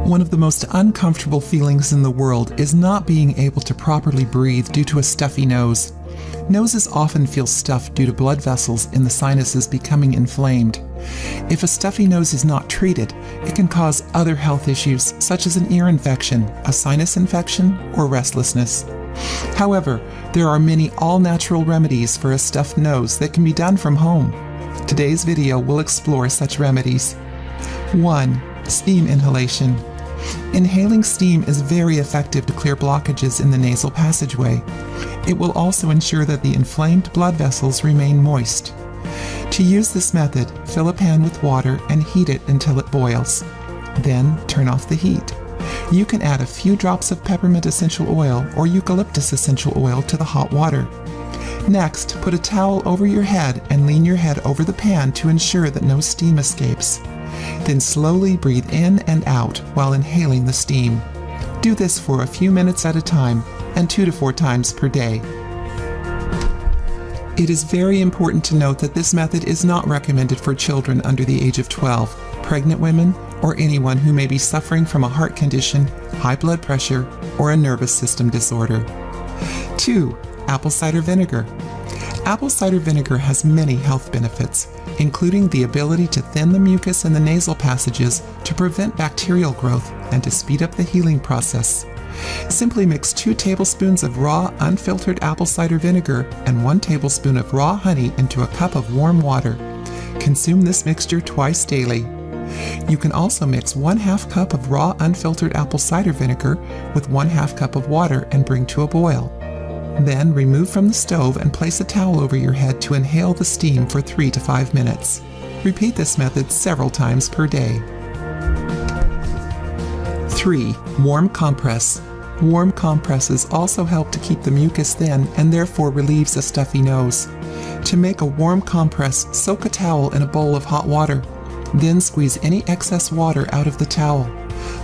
One of the most uncomfortable feelings in the world is not being able to properly breathe due to a stuffy nose. Noses often feel stuffed due to blood vessels in the sinuses becoming inflamed. If a stuffy nose is not treated, it can cause other health issues such as an ear infection, a sinus infection, or restlessness. However, there are many all-natural remedies for a stuffed nose that can be done from home. Today's video will explore such remedies. 1. Steam inhalation. Inhaling steam is very effective to clear blockages in the nasal passageway. It will also ensure that the inflamed blood vessels remain moist. To use this method, fill a pan with water and heat it until it boils. Then turn off the heat. You can add a few drops of peppermint essential oil or eucalyptus essential oil to the hot water. Next, put a towel over your head and lean your head over the pan to ensure that no steam escapes. Then slowly breathe in and out while inhaling the steam. Do this for a few minutes at a time and 2 to 4 times per day. It is very important to note that this method is not recommended for children under the age of 12, pregnant women, or anyone who may be suffering from a heart condition, high blood pressure, or a nervous system disorder. 2. Apple cider vinegar. Apple cider vinegar has many health benefits, including the ability to thin the mucus in the nasal passages to prevent bacterial growth and to speed up the healing process. Simply mix 2 tablespoons of raw, unfiltered apple cider vinegar and 1 tablespoon of raw honey into a cup of warm water. Consume this mixture twice daily. You can also mix 1/2 cup of raw, unfiltered apple cider vinegar with 1/2 cup of water and bring to a boil. Then remove from the stove and place a towel over your head to inhale the steam for 3 to 5 minutes. Repeat this method several times per day. 3. Warm compress. Warm compresses also help to keep the mucus thin and therefore relieves a stuffy nose. To make a warm compress, soak a towel in a bowl of hot water. Then squeeze any excess water out of the towel.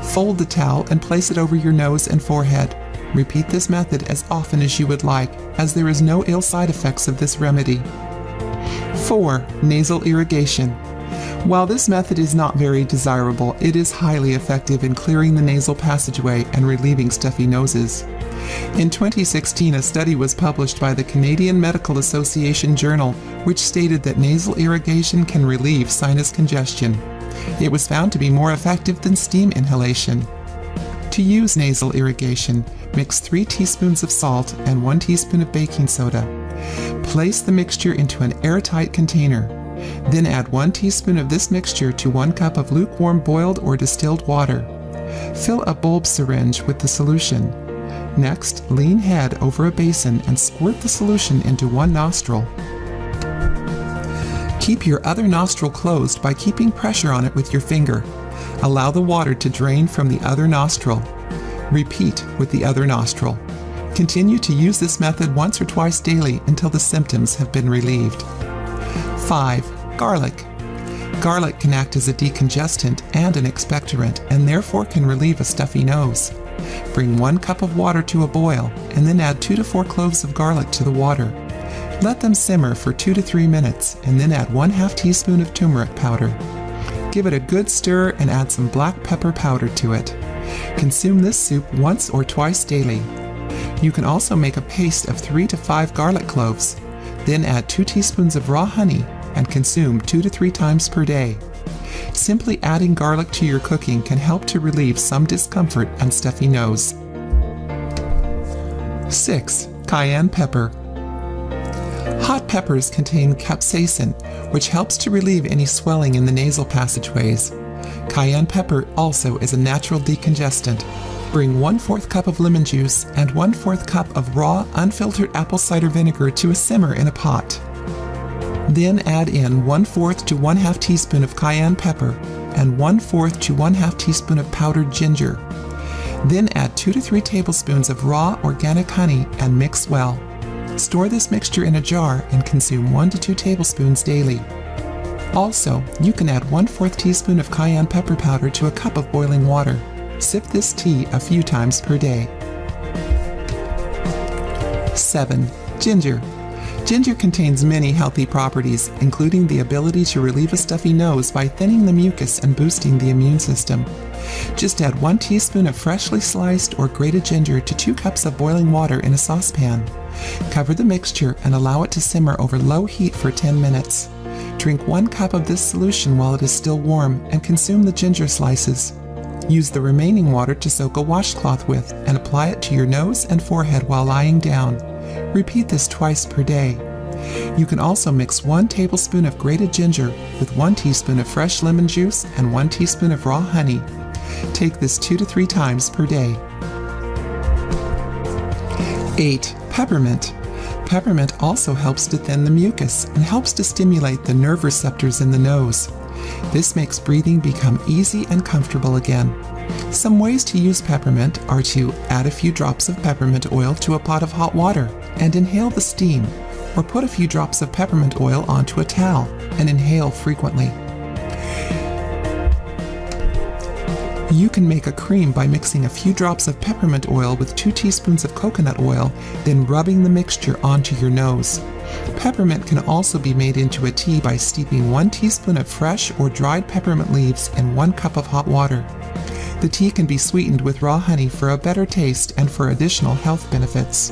Fold the towel and place it over your nose and forehead. Repeat this method as often as you would like, as there is no ill side effects of this remedy. 4. Nasal irrigation. While this method is not very desirable, it is highly effective in clearing the nasal passageway and relieving stuffy noses. In 2016, a study was published by the Canadian Medical Association Journal, which stated that nasal irrigation can relieve sinus congestion. It was found to be more effective than steam inhalation. To use nasal irrigation, mix 3 teaspoons of salt and 1 teaspoon of baking soda. Place the mixture into an airtight container. Then add 1 teaspoon of this mixture to 1 cup of lukewarm boiled or distilled water. Fill a bulb syringe with the solution. Next, lean head over a basin and squirt the solution into one nostril. Keep your other nostril closed by keeping pressure on it with your finger. Allow the water to drain from the other nostril. Repeat with the other nostril. Continue to use this method once or twice daily until the symptoms have been relieved. 5. Garlic. Garlic can act as a decongestant and an expectorant and therefore can relieve a stuffy nose. Bring 1 cup of water to a boil and then add 2 to 4 cloves of garlic to the water. Let them simmer for 2 to 3 minutes and then add 1/2 teaspoon of turmeric powder. Give it a good stir and add some black pepper powder to it. Consume this soup once or twice daily. You can also make a paste of 3 to 5 garlic cloves. Then add 2 teaspoons of raw honey and consume 2 to 3 times per day. Simply adding garlic to your cooking can help to relieve some discomfort and stuffy nose. 6. Cayenne pepper. Hot peppers contain capsaicin, which helps to relieve any swelling in the nasal passageways. Cayenne pepper also is a natural decongestant. Bring 1/4 cup of lemon juice and 1/4 cup of raw, unfiltered apple cider vinegar to a simmer in a pot. Then add in 1/4 to 1/2 teaspoon of cayenne pepper and 1/4 to 1/2 teaspoon of powdered ginger. Then add 2 to 3 tablespoons of raw organic honey and mix well. Store this mixture in a jar and consume 1 to 2 tablespoons daily. Also, you can add 1/4 teaspoon of cayenne pepper powder to a cup of boiling water. Sip this tea a few times per day. 7. Ginger. Ginger contains many healthy properties, including the ability to relieve a stuffy nose by thinning the mucus and boosting the immune system. Just add 1 teaspoon of freshly sliced or grated ginger to 2 cups of boiling water in a saucepan. Cover the mixture and allow it to simmer over low heat for 10 minutes. Drink 1 cup of this solution while it is still warm and consume the ginger slices. Use the remaining water to soak a washcloth with and apply it to your nose and forehead while lying down. Repeat this twice per day. You can also mix 1 tablespoon of grated ginger with 1 teaspoon of fresh lemon juice and 1 teaspoon of raw honey. Take this 2 to 3 times per day. 8. Peppermint. Peppermint also helps to thin the mucus and helps to stimulate the nerve receptors in the nose. This makes breathing become easy and comfortable again. Some ways to use peppermint are to add a few drops of peppermint oil to a pot of hot water and inhale the steam, or put a few drops of peppermint oil onto a towel and inhale frequently. You can make a cream by mixing a few drops of peppermint oil with 2 teaspoons of coconut oil, then rubbing the mixture onto your nose. Peppermint can also be made into a tea by steeping 1 teaspoon of fresh or dried peppermint leaves in 1 cup of hot water. The tea can be sweetened with raw honey for a better taste and for additional health benefits.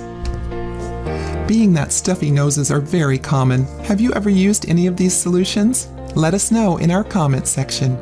Being that stuffy noses are very common, have you ever used any of these solutions? Let us know in our comments section.